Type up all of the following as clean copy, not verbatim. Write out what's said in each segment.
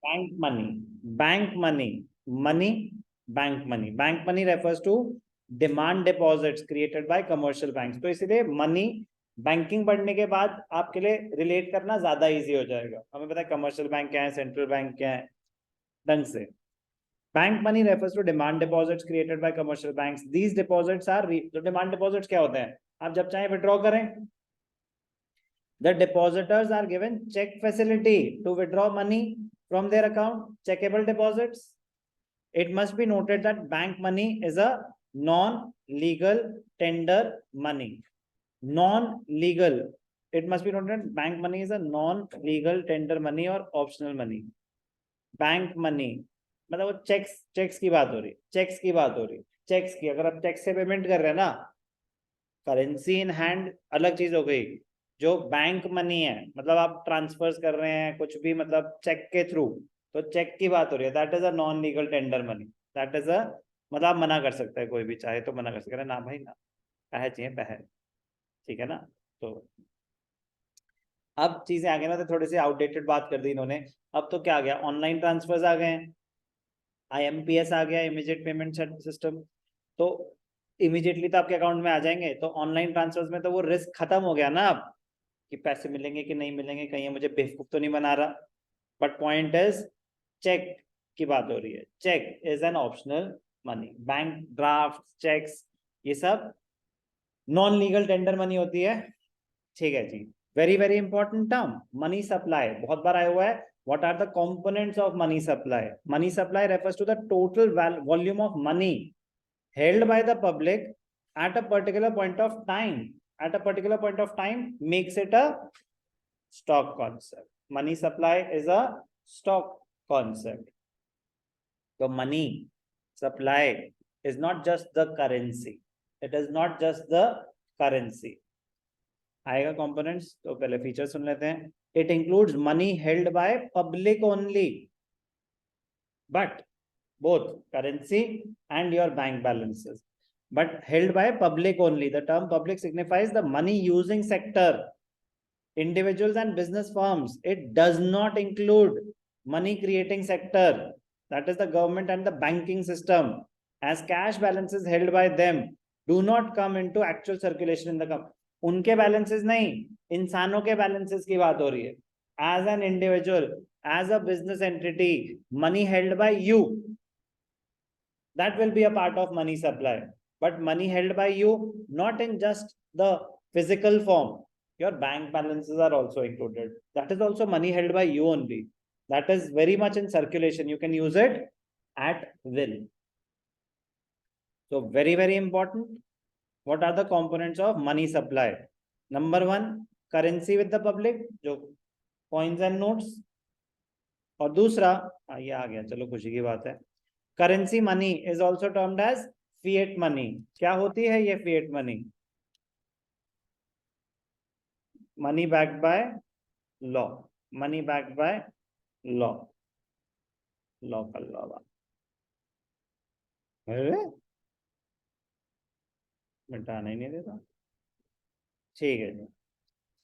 Bank money, bank money, money, bank money, bank money refers to demand deposits created by commercial banks. तो इसलिए money banking पढ़ने के बाद आपके लिए रिलेट करना ज्यादा इजी हो जाएगा। हमें पता है कमर्शियल बैंक क्या है, सेंट्रल बैंक क्या है, ढंग से। Bank money refers to demand deposits created by commercial banks. These deposits are, तो डिमांड डिपॉजिट्स क्या होते हैं, आप जब चाहे विड्रॉ करें। The depositors are given check facility to withdraw money from their account, checkable deposits. It must be noted that bank money is a non-legal tender money. Non-legal. It must be noted that bank money is a non-legal tender money or optional money. Bank money मतलब वो checks, checks की बात हो रही, checks की बात हो रही, चेक्स की। अगर आप चेक से पेमेंट कर रहे हैं ना, करेंसी इन हैंड अलग चीज हो गई। जो बैंक मनी है, मतलब आप ट्रांसफर्स कर रहे हैं कुछ भी, मतलब चेक के थ्रू, तो चेक की बात हो रही है। That is a non legal tender money. That is a, मतलब आप मना कर सकते हैं, कोई भी चाहे तो मना कर सकते हैं ना, भाई ना, पैसे चाहिए पैसे, ठीक है ना। तो अब चीजें आ गई ना, तो थोड़ी सी आउटडेटेड बात कर दी इन्होंने। अब तो क्या आ गया, ऑनलाइन ट्रांसफर्स आ गए हैं, IMPS आ गया, इमीडिएट पेमेंट सिस्टम। तो इमीडिएटली तो आपके अकाउंट में आ जाएंगे। तो ऑनलाइन ट्रांसफर्स में तो वो रिस्क खत्म हो गया ना अब, कि पैसे मिलेंगे कि नहीं मिलेंगे, कहीं मुझे बेवकूफ तो नहीं बना रहा। बट पॉइंट इज, चेक की बात हो रही है। Cheque is an optional money. Bank draft, cheques, ये सब नॉन लीगल टेंडर मनी होती है, ठीक है जी। Very very important term, money supply, बहुत बार आया हुआ है। What are the components of money supply? Money supply refers to the total volume of money held by the public at a particular point of time. At a particular point of time makes it a stock concept. Money supply is a stock concept. So money supply is not just the currency. It is not just the currency. आएगा components, तो पहले feature सुन लेते हैं। It includes money held by public only, but both currency and your bank balances, but held by public only. The term public signifies the money using sector, individuals and business firms. It does not include money creating sector, that is the government and the banking system, as cash balances held by them do not come into actual circulation in the company. उनके balances नहीं, इंसानों के balances की बात हो रही है। As an individual, as a business entity, money held by you, that will be a part of money supply. But money held by you, not in just the physical form, your bank balances are also included. That is also money held by you only. That is very much in circulation, you can use it at will. So very very important, what are the components of money supply? Number one, currency with the public, जो coins and notes। और दूसरा, ये आ गया, चलो खुशी की बात है, currency money is also termed as fiat money. क्या होती है ये fiat money? Money backed by law, money backed by law, law का लॉ। अरे मिटाना ही नहीं देता, ठीक है जी।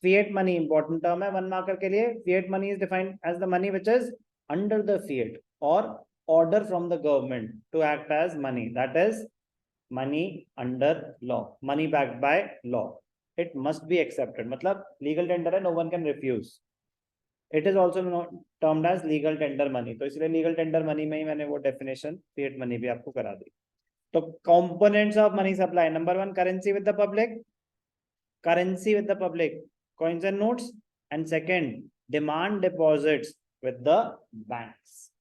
फिएट मनी इंपॉर्टेंट टर्म है वन मार्कर के लिए। Fiat money is defined as the money which is under the fiat और order from the government to act as money, that is money under law, money backed by law. It must be accepted, मतलब legal tender है, no one can refuse. It is also termed as legal tender money. तो इसलिए legal tender money में ही मैंने वो definition fiat money भी आपको करा दी। तो components of money supply, number one, currency with the public, currency with the public, coins and notes, and second, demand deposits with the banks.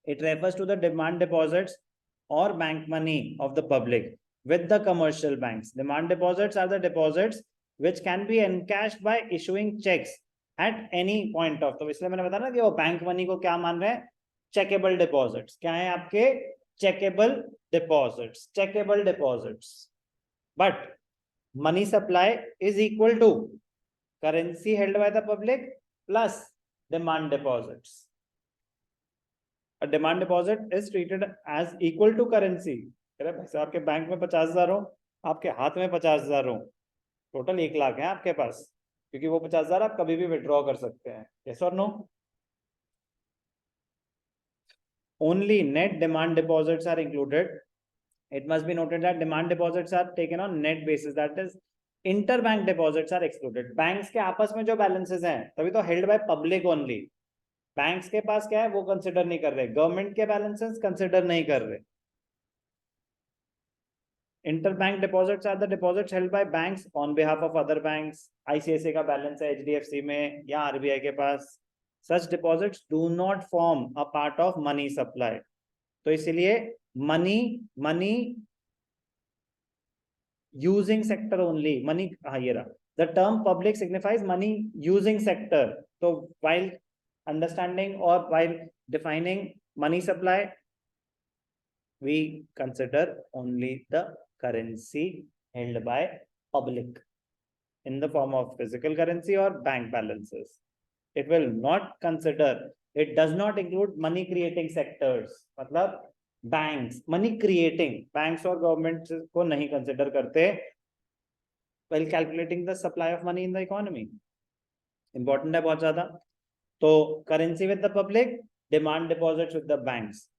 It refers to the demand deposits or bank money of the public with the commercial banks. Demand deposits are the deposits which can be encashed by issuing checks at any point of। तो इसलिए मैंने बताया ना कि वो bank money को क्या मान रहे हैं, चेकेबल डिपॉजिट्स। क्या है आपके? Checkable deposits, checkable deposits. But money supply is equal to currency held by the public plus demand deposits. A demand deposit is treated as equal to currency। पैसे आपके बैंक में 50,000 हो, आपके हाथ में 50,000 हो, टोटल 1,00,000 है आपके पास, क्योंकि वो 50,000 आप कभी भी विड्रॉ कर सकते हैं। यस और no? only net demand deposits are included. It must be noted that demand deposits are taken on net basis, that is interbank deposits are excluded. banks के आपस में जो balances हैं तभी तो held by public only. banks के पास क्या है वो consider नहीं कर रहे, government के balances consider नहीं कर रहे. Interbank deposits are the deposits held by banks on behalf of other banks. ICICI का balance है HDFC में या RBI के पास. Such deposits do not form a part of money supply. तो इसलिए money using sector only. money हाँ ये रहा. The term public signifies money using sector. So while understanding or while defining money supply, we consider only the currency held by public in the form of physical currency or bank balances. It will not consider, it does not include money creating sectors. मतलब banks, money creating, banks और government को नहीं consider करते while calculating the supply of money in the economy. Important है बहुत ज़्यादा. तो currency with the public, demand deposits with the banks.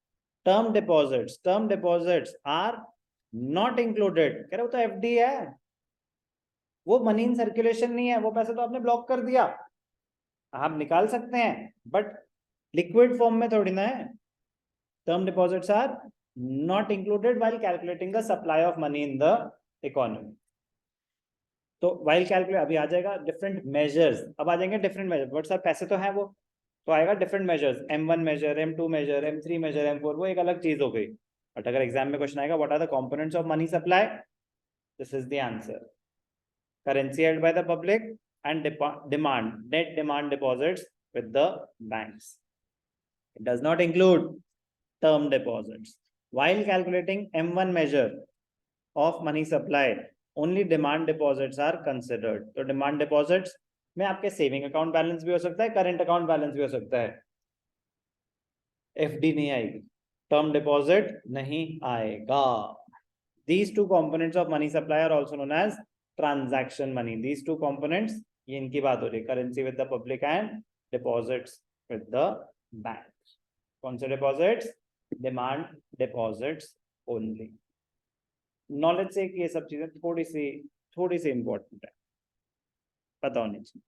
Term deposits are not included. कह रहे हो तो FD है, वो मनी इन सर्कुलेशन नहीं है, वो पैसे तो आपने ब्लॉक कर दिया, आप निकाल सकते हैं बट लिक्विड फॉर्म में थोड़ी ना है. Term deposits are not included while calculating the supply of money in the economy. तो while calculate अभी आ जाएगा different measures, अब आ जाएंगे different measures. बट सर पैसे तो हैं वो, तो आएगा different measures, M1 measure, M2 measure, M3 measure, M4, वो एक अलग चीज हो गई. बट अगर एग्जाम में क्वेश्चन आएगा what are the components of money supply, this is the answer. Currency held by the public and net demand deposits with the banks. It does not include term deposits. While calculating M1 measure of money supply, only demand deposits are considered. तो demand deposits में आपके saving account balance भी हो सकता है, current account balance भी हो सकता है. FD नहीं आएगी, टर्म डिपॉजिट नहीं आएगा. These two components of money supply are also known as transaction money. These two components, ये इनकी बात हो रही है, currency with the public and deposits with the banks. कौन से deposits? Demand deposits only. Knowledge से ये सब चीजें थोड़ी सी इंपॉर्टेंट है, पता होनी चाहिए.